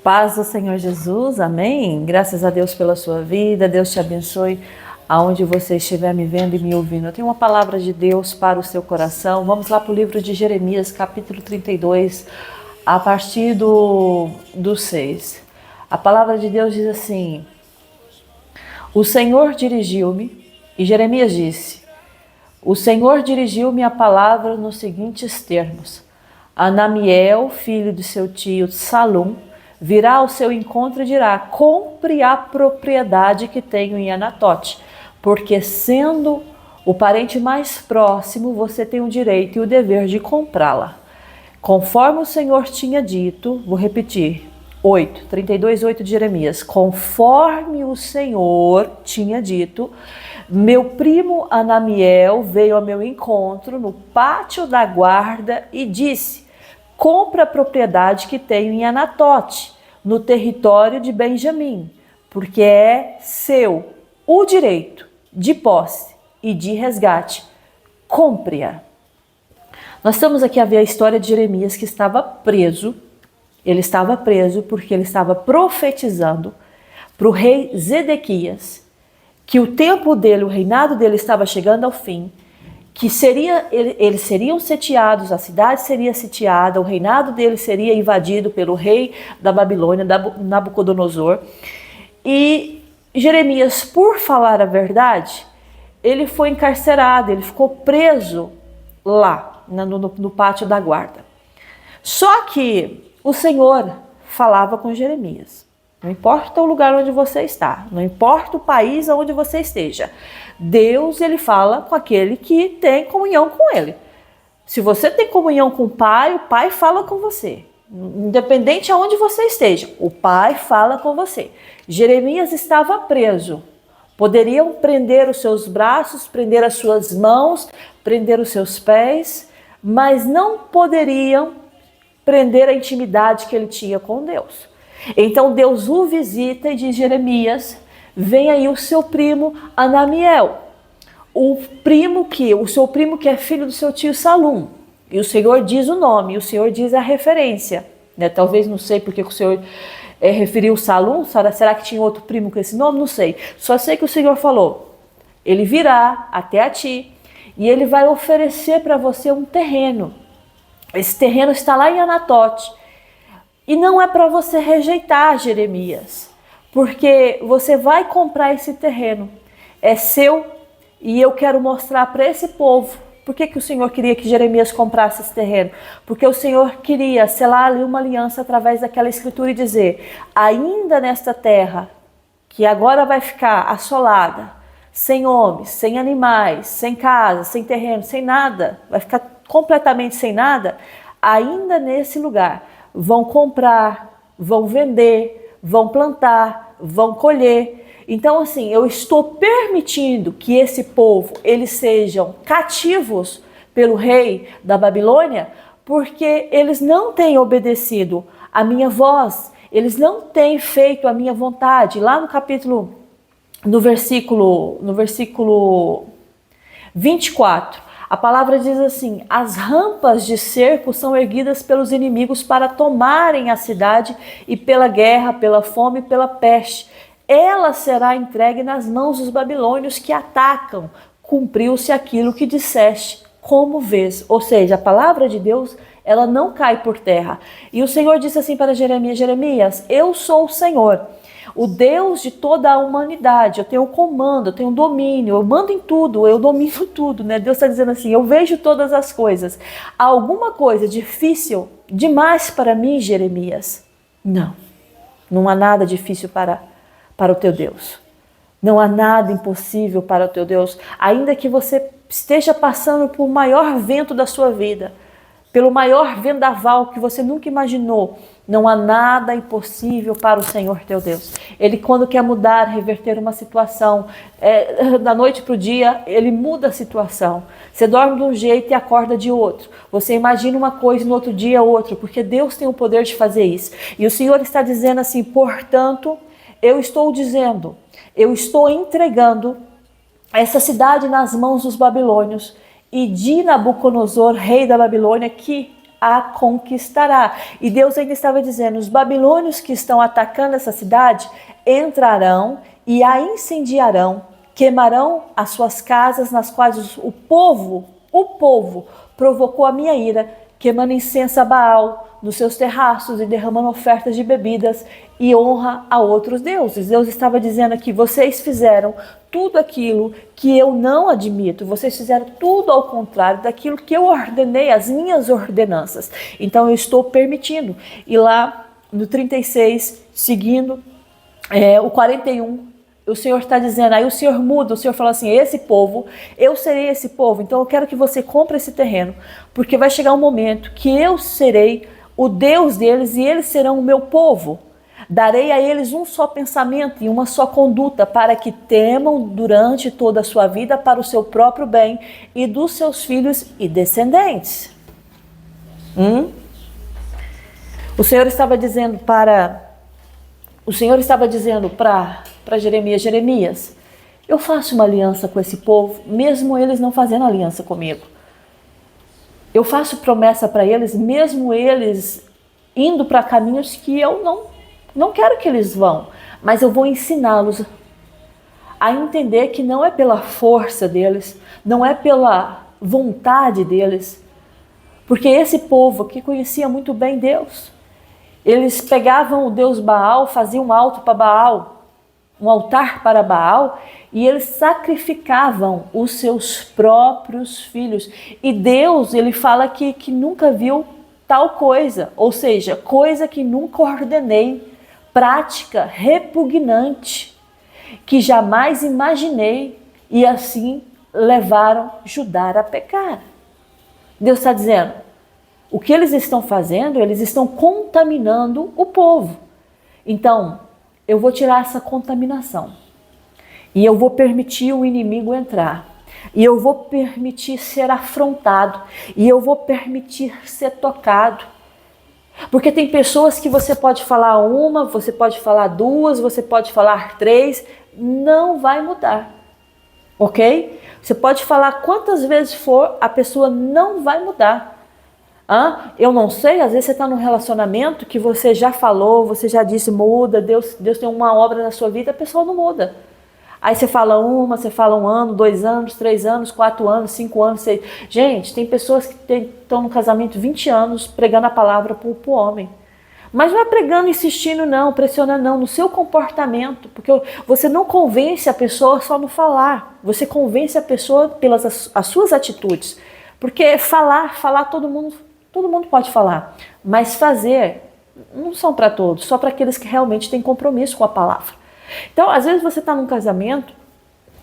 Paz do Senhor Jesus, amém? Graças a Deus pela sua vida, Deus te abençoe aonde você estiver me vendo e me ouvindo. Eu tenho uma palavra de Deus para o seu coração. Vamos lá para o livro de Jeremias, capítulo 32, a partir do 6. A palavra de Deus diz assim: O Senhor dirigiu-me, e Jeremias disse, o Senhor dirigiu-me a palavra nos seguintes termos: Anamiel, filho de seu tio Salum, virá ao seu encontro e dirá: compre a propriedade que tenho em Anatote, porque sendo o parente mais próximo, você tem o direito e o dever de comprá-la. Conforme o Senhor tinha dito, vou repetir, 32:8 de Jeremias. Conforme o Senhor tinha dito, meu primo Anamiel veio ao meu encontro no pátio da guarda e disse: compra a propriedade que tenho em Anatote, no território de Benjamim, porque é seu o direito de posse e de resgate. Compre-a. Nós estamos aqui a ver a história de Jeremias, que estava preso. Ele estava preso porque ele estava profetizando para o rei Zedequias que o tempo dele, o reinado dele estava chegando ao fim, que eles seriam sitiados, a cidade seria sitiada, o reinado dele seria invadido pelo rei da Babilônia, Nabucodonosor. E Jeremias, por falar a verdade, ele foi encarcerado, ele ficou preso lá, no pátio da guarda. Só que o Senhor falava com Jeremias. Não importa o lugar onde você está, não importa o país onde você esteja, Deus, ele fala com aquele que tem comunhão com ele. Se você tem comunhão com o Pai fala com você. Independente aonde você esteja, o Pai fala com você. Jeremias estava preso. Poderiam prender os seus braços, prender as suas mãos, prender os seus pés, mas não poderiam prender a intimidade que ele tinha com Deus. Então Deus o visita e diz: Jeremias, vem aí o seu primo Anamiel, o seu primo que é filho do seu tio Salum. E o Senhor diz o nome, e o Senhor diz a referência, né? Talvez, não sei porque o Senhor referiu Salum, será que tinha outro primo com esse nome? Não sei. Só sei que o Senhor falou: ele virá até a ti e ele vai oferecer para você um terreno. Esse terreno está lá em Anatote. E não é para você rejeitar, Jeremias, porque você vai comprar esse terreno. É seu e eu quero mostrar para esse povo. Por que o Senhor queria que Jeremias comprasse esse terreno? Porque o Senhor queria selar ali uma aliança através daquela escritura e dizer: ainda nesta terra, que agora vai ficar assolada, sem homens, sem animais, sem casa, sem terreno, sem nada, vai ficar completamente sem nada, ainda nesse lugar vão comprar, vão vender, vão plantar, vão colher. Então, assim, eu estou permitindo que esse povo, eles sejam cativos pelo rei da Babilônia, porque eles não têm obedecido a minha voz, eles não têm feito a minha vontade. Lá no versículo 24, a palavra diz assim: as rampas de cerco são erguidas pelos inimigos para tomarem a cidade, e pela guerra, pela fome e pela peste. Ela será entregue nas mãos dos babilônios que atacam. Cumpriu-se aquilo que disseste, como vês. Ou seja, a palavra de Deus, ela não cai por terra. E o Senhor disse assim para Jeremias: Jeremias, eu sou o Senhor, o Deus de toda a humanidade. Eu tenho comando, eu tenho domínio, eu mando em tudo, eu domino tudo, né? Deus está dizendo assim: eu vejo todas as coisas. Há alguma coisa difícil demais para mim, Jeremias? Não há nada difícil para o teu Deus. Não há nada impossível para o teu Deus. Ainda que você esteja passando por maior vento da sua vida, pelo maior vendaval que você nunca imaginou, não há nada impossível para o Senhor teu Deus. Ele, quando quer mudar, reverter uma situação, da noite para o dia, ele muda a situação. Você dorme de um jeito e acorda de outro. Você imagina uma coisa e no outro dia outra, porque Deus tem o poder de fazer isso. E o Senhor está dizendo assim: portanto, eu estou entregando essa cidade nas mãos dos babilônios e de Nabucodonosor, rei da Babilônia, que a conquistará. E Deus ainda estava dizendo, os babilônios que estão atacando essa cidade entrarão e a incendiarão, queimarão as suas casas nas quais o povo provocou a minha ira, queimando incenso a Baal nos seus terraços e derramando ofertas de bebidas e honra a outros deuses. Deus estava dizendo aqui, vocês fizeram tudo aquilo que eu não admito, vocês fizeram tudo ao contrário daquilo que eu ordenei, as minhas ordenanças. Então eu estou permitindo. E lá no 36, seguindo o 41, o Senhor está dizendo, aí o Senhor muda, o Senhor fala assim, esse povo, eu serei esse povo, então eu quero que você compre esse terreno, porque vai chegar um momento que eu serei o Deus deles e eles serão o meu povo. Darei a eles um só pensamento e uma só conduta, para que temam durante toda a sua vida para o seu próprio bem e dos seus filhos e descendentes. O Senhor estava dizendo para Jeremias, Jeremias, eu faço uma aliança com esse povo, mesmo eles não fazendo aliança comigo. Eu faço promessa para eles, mesmo eles indo para caminhos que eu não quero que eles vão, mas eu vou ensiná-los a entender que não é pela força deles, não é pela vontade deles, porque esse povo que conhecia muito bem Deus, eles pegavam o Deus Baal, faziam um alto para Baal, um altar para Baal, e eles sacrificavam os seus próprios filhos. E Deus, ele fala que nunca viu tal coisa, ou seja, coisa que nunca ordenei, prática repugnante, que jamais imaginei, e assim levaram Judá a pecar. Deus está dizendo, o que eles estão fazendo, eles estão contaminando o povo. Então, eu vou tirar essa contaminação. E eu vou permitir o inimigo entrar. E eu vou permitir ser afrontado. E eu vou permitir ser tocado. Porque tem pessoas que você pode falar uma, você pode falar duas, você pode falar três, não vai mudar. Ok? Você pode falar quantas vezes for, a pessoa não vai mudar. Eu não sei, às vezes você está num relacionamento que você já falou, você já disse, muda, Deus tem uma obra na sua vida, a pessoa não muda. Aí você fala você fala 1 ano, 2 anos, 3 anos, 4 anos, 5 anos, 6... Gente, tem pessoas que estão no casamento 20 anos pregando a palavra para o homem. Mas não é pregando, insistindo não, pressionando não, no seu comportamento, porque você não convence a pessoa só no falar, você convence a pessoa pelas as suas atitudes. Porque falar todo mundo pode falar, mas fazer não são para todos, só para aqueles que realmente têm compromisso com a palavra. Então, às vezes você está num casamento,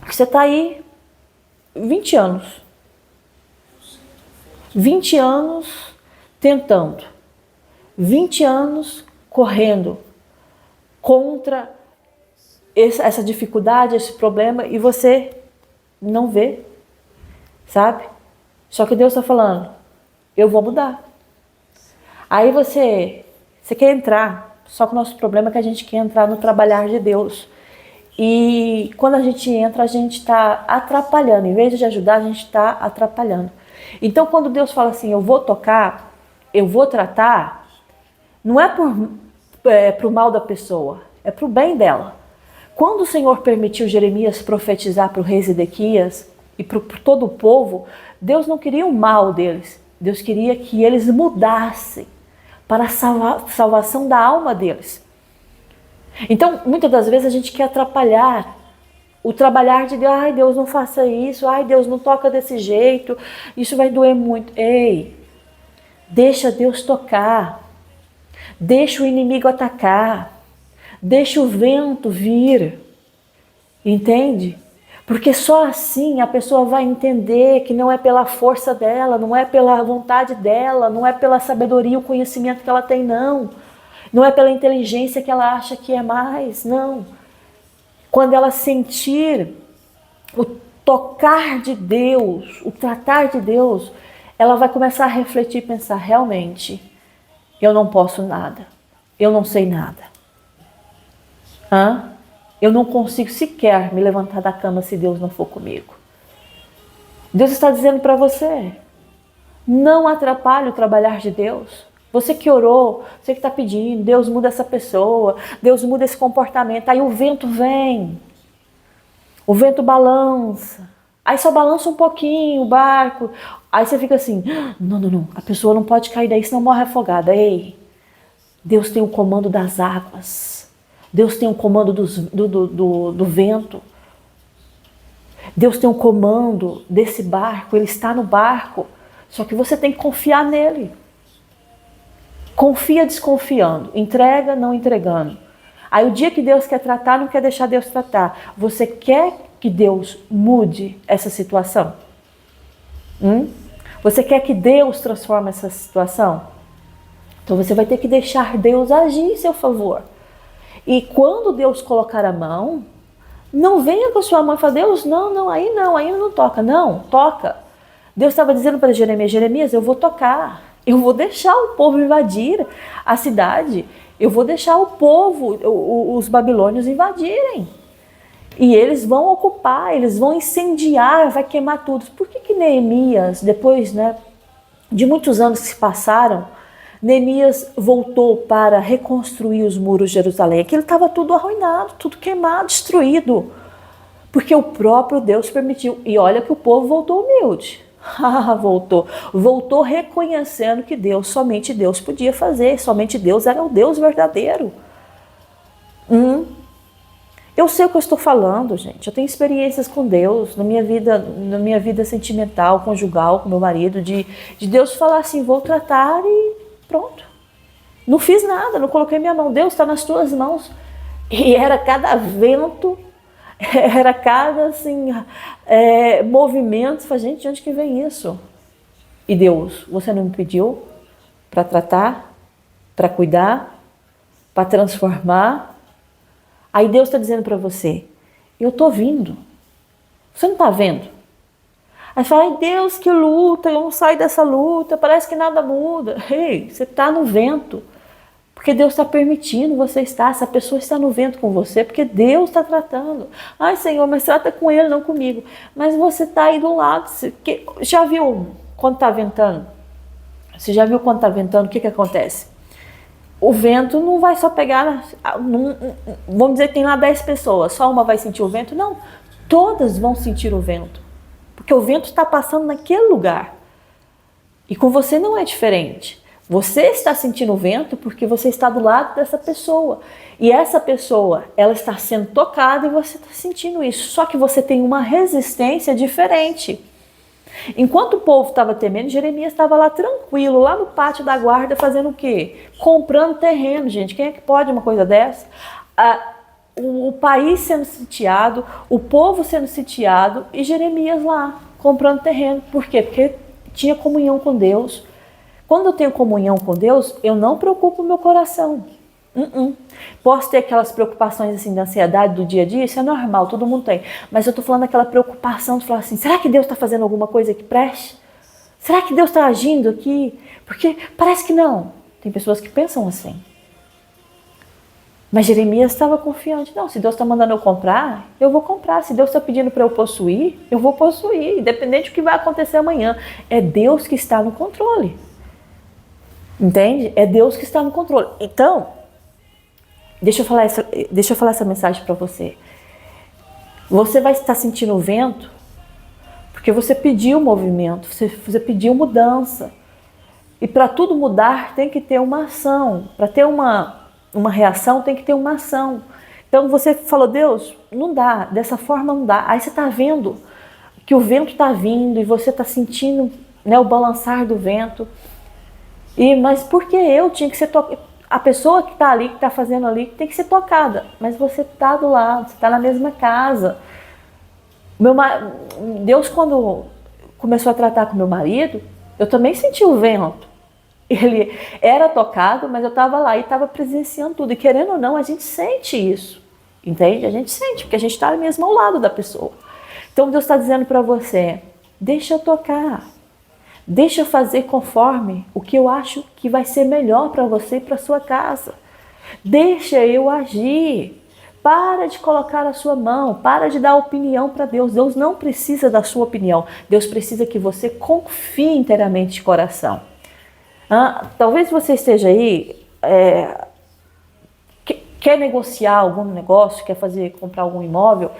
você está aí 20 anos. 20 anos tentando. 20 anos correndo contra essa dificuldade, esse problema, e você não vê, sabe? Só que Deus está falando, eu vou mudar. Aí você quer entrar, só que o nosso problema é que a gente quer entrar no trabalhar de Deus. E quando a gente entra, a gente está atrapalhando. Em vez de ajudar, a gente está atrapalhando. Então, quando Deus fala assim, eu vou tocar, eu vou tratar, não é pro mal da pessoa, é pro bem dela. Quando o Senhor permitiu Jeremias profetizar para o rei Zedequias e para todo o povo, Deus não queria o mal deles. Deus queria que eles mudassem para a salvação da alma deles. Então, muitas das vezes a gente quer atrapalhar o trabalhar de Deus. Ai, Deus, não faça isso. Ai, Deus, não toca desse jeito. Isso vai doer muito. Ei, deixa Deus tocar. Deixa o inimigo atacar. Deixa o vento vir. Entende? Porque só assim a pessoa vai entender que não é pela força dela, não é pela vontade dela, não é pela sabedoria e o conhecimento que ela tem, não. Não é pela inteligência que ela acha que é mais, não. Quando ela sentir o tocar de Deus, o tratar de Deus, ela vai começar a refletir e pensar, realmente, eu não posso nada, eu não sei nada. Eu não consigo sequer me levantar da cama se Deus não for comigo. Deus está dizendo para você, Não atrapalhe o trabalhar de Deus. Você que orou, você que está pedindo, Deus muda essa pessoa, Deus muda esse comportamento. Aí o vento vem, o vento balança. Aí só balança um pouquinho o barco. Aí você fica assim, não, a pessoa não pode cair daí, senão morre afogada. Ei, Deus tem o comando das águas. Deus tem o comando do vento. Deus tem o comando desse barco, Ele está no barco. Só que você tem que confiar nele. Confia desconfiando, entrega não entregando. Aí o dia que Deus quer tratar, não quer deixar Deus tratar. Você quer que Deus mude essa situação? Você quer que Deus transforme essa situação? Então você vai ter que deixar Deus agir em seu favor. E quando Deus colocar a mão, não venha com a sua mão e fala, Deus, aí não toca. Não, toca. Deus estava dizendo para Jeremias, eu vou tocar. Eu vou deixar o povo invadir a cidade. Eu vou deixar o povo, os babilônios invadirem. E eles vão ocupar, eles vão incendiar, vai queimar tudo. Por que Neemias, depois de muitos anos que se passaram, Neemias voltou para reconstruir os muros de Jerusalém? Aquilo estava tudo arruinado, tudo queimado, destruído. Porque o próprio Deus permitiu. E olha que o povo voltou humilde. Voltou reconhecendo que somente Deus podia fazer, somente Deus era o Deus verdadeiro. Eu sei o que eu estou falando, gente. Eu tenho experiências com Deus na minha vida sentimental, conjugal, com meu marido, de Deus falar assim, vou tratar e pronto. Não fiz nada, não coloquei minha mão. Deus está nas tuas mãos. E era cada vento, era cada movimento. Falei, gente, de onde que vem isso? E Deus, você não me pediu para tratar, para cuidar, para transformar? Aí Deus está dizendo para você, eu estou vindo. Você não está vendo? Aí você fala, ai Deus, que luta, eu não saio dessa luta, parece que nada muda. Ei, você está no vento. Porque Deus está permitindo você estar, essa pessoa está no vento com você, porque Deus está tratando. Ai Senhor, mas trata com ele, não comigo. Mas você está aí do lado. Já viu quando está ventando? Você já viu quando está ventando, o que acontece? O vento não vai só pegar, vamos dizer que tem lá 10 pessoas, só uma vai sentir o vento? Não, todas vão sentir o vento. Porque o vento está passando naquele lugar. E com você não é diferente. Você está sentindo o vento porque você está do lado dessa pessoa. E essa pessoa, ela está sendo tocada e você está sentindo isso. Só que você tem uma resistência diferente. Enquanto o povo estava temendo, Jeremias estava lá tranquilo, lá no pátio da guarda, fazendo o quê? Comprando terreno, gente. Quem é que pode uma coisa dessa? O país sendo sitiado, o povo sendo sitiado e Jeremias lá, comprando terreno. Por quê? Porque tinha comunhão com Deus. Quando eu tenho comunhão com Deus, eu não preocupo o meu coração. Posso ter aquelas preocupações assim da ansiedade do dia a dia, isso é normal, todo mundo tem. Mas eu estou falando daquela preocupação de falar assim, será que Deus está fazendo alguma coisa que preste? Será que Deus está agindo aqui? Porque parece que não. Tem pessoas que pensam assim. Mas Jeremias estava confiante. Não, se Deus está mandando eu comprar, eu vou comprar. Se Deus está pedindo para eu possuir, eu vou possuir. Independente do que vai acontecer amanhã. É Deus que está no controle. Entende? É Deus que está no controle. Então, deixa eu falar essa mensagem para você. Você vai estar sentindo o vento porque você pediu movimento, você pediu mudança. E para tudo mudar tem que ter uma ação. Para ter uma reação tem que ter uma ação. Então você falou, Deus, não dá, dessa forma não dá. Aí você está vendo que o vento está vindo e você está sentindo o balançar do vento. Mas por que eu tinha que ser tocada? A pessoa que está ali, que está fazendo ali, tem que ser tocada. Mas você está do lado, você está na mesma casa. Deus, quando começou a tratar com meu marido, eu também senti o vento. Ele era tocado, mas eu estava lá e estava presenciando tudo. E querendo ou não, a gente sente isso. Entende? A gente sente, porque a gente está mesmo ao lado da pessoa. Então Deus está dizendo para você, deixa eu tocar. Deixa eu fazer conforme o que eu acho que vai ser melhor para você e para sua casa. Deixa eu agir. para de colocar a sua mão, para de dar opinião para Deus. Deus não precisa da sua opinião. Deus precisa que você confie inteiramente de coração. Talvez você esteja aí, quer negociar algum negócio, quer comprar algum imóvel,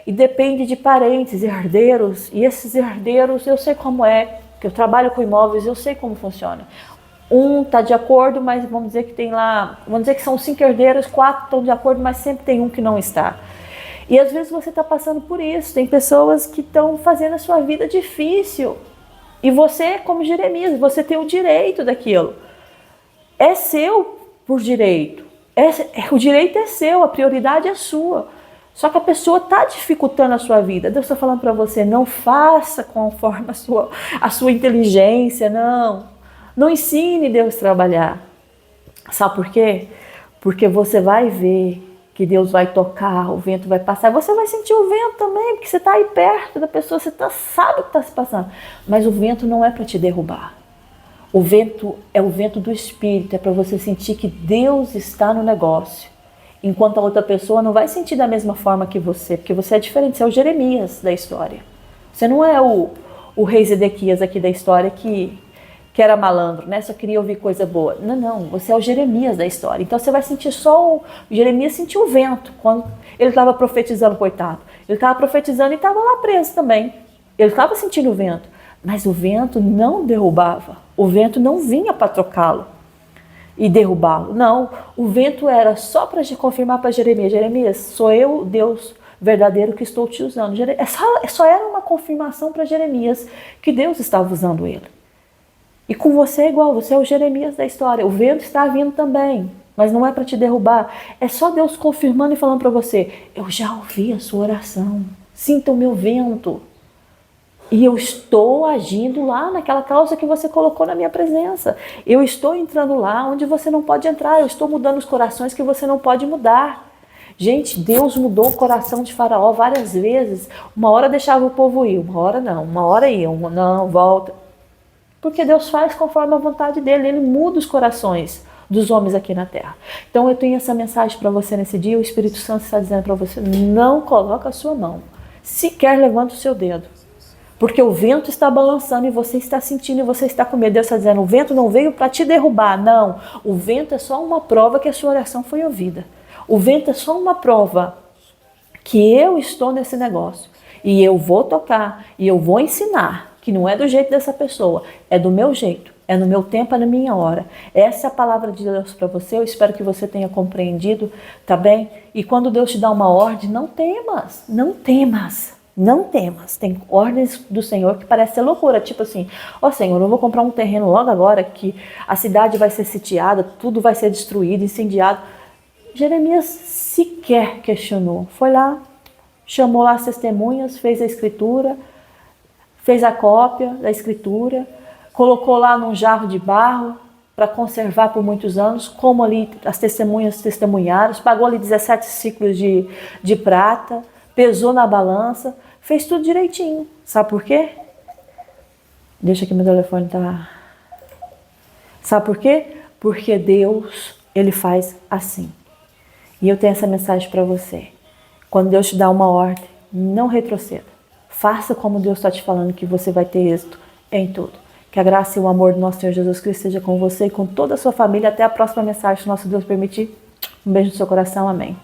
e depende de parentes, herdeiros, e esses herdeiros, eu sei como é, que eu trabalho com imóveis, eu sei como funciona. Um está de acordo, mas vamos dizer que tem lá, vamos dizer que são 5 herdeiros, 4 estão de acordo, mas sempre tem um que não está. E às vezes você está passando por isso, tem pessoas que estão fazendo a sua vida difícil. E você, como Jeremias, você tem o direito daquilo. É seu por direito. O direito é seu, a prioridade é sua. Só que a pessoa está dificultando a sua vida. Deus está falando para você, não faça conforme a sua inteligência, não. Não ensine Deus a trabalhar. Sabe por quê? Porque você vai ver que Deus vai tocar, o vento vai passar. Você vai sentir o vento também, porque você está aí perto da pessoa, você sabe o que está se passando. Mas o vento não é para te derrubar. O vento é o vento do Espírito, é para você sentir que Deus está no negócio. Enquanto a outra pessoa não vai sentir da mesma forma que você, porque você é diferente, você é o Jeremias da história. Você não é o rei Zedequias aqui da história que era malandro, né? Só queria ouvir coisa boa. Não, você é o Jeremias da história. Então você vai sentir só o Jeremias sentiu o vento quando ele estava profetizando, coitado. Ele estava profetizando e estava lá preso também. Ele estava sentindo o vento, mas o vento não derrubava. O vento não vinha para trocá-lo e derrubá-lo. Não, o vento era só para confirmar para Jeremias: Jeremias, sou eu, Deus verdadeiro, que estou te usando. Só era uma confirmação para Jeremias que Deus estava usando ele. E com você é igual, você é o Jeremias da história. O vento está vindo também, mas não é para te derrubar. É só Deus confirmando e falando para você: eu já ouvi a sua oração, sinta o meu vento. E eu estou agindo lá naquela causa que você colocou na minha presença. Eu estou entrando lá onde você não pode entrar. Eu estou mudando os corações que você não pode mudar. Gente, Deus mudou o coração de Faraó várias vezes. Uma hora deixava o povo ir, uma hora não. Uma hora ia, não, volta. Porque Deus faz conforme a vontade dele, ele muda os corações dos homens aqui na terra. Então eu tenho essa mensagem para você nesse dia, o Espírito Santo está dizendo para você: não coloque a sua mão, sequer levanta o seu dedo, porque o vento está balançando e você está sentindo e você está com medo. Deus está dizendo: o vento não veio para te derrubar, não. O vento é só uma prova que a sua oração foi ouvida. O vento é só uma prova que eu estou nesse negócio e eu vou tocar e eu vou ensinar. Que não é do jeito dessa pessoa, é do meu jeito, é no meu tempo, é na minha hora. Essa é a palavra de Deus para você, eu espero que você tenha compreendido, tá bem? E quando Deus te dá uma ordem, não temas, não temas, não temas. Tem ordens do Senhor que parece ser loucura, tipo assim: ó Senhor, eu vou comprar um terreno logo agora que a cidade vai ser sitiada, tudo vai ser destruído, incendiado. Jeremias sequer questionou, foi lá, chamou lá as testemunhas, fez a escritura, fez a cópia da escritura, colocou lá num jarro de barro para conservar por muitos anos, como ali as testemunhas testemunharam, pagou ali 17 ciclos de prata, pesou na balança, fez tudo direitinho. Sabe por quê? Deixa aqui, meu telefone tá. Sabe por quê? Porque Deus, ele faz assim. E eu tenho essa mensagem para você. Quando Deus te dá uma ordem, não retroceda. Faça como Deus está te falando, que você vai ter êxito em tudo. Que a graça e o amor do nosso Senhor Jesus Cristo seja com você e com toda a sua família. Até a próxima mensagem, se nosso Deus permitir. Um beijo no seu coração. Amém.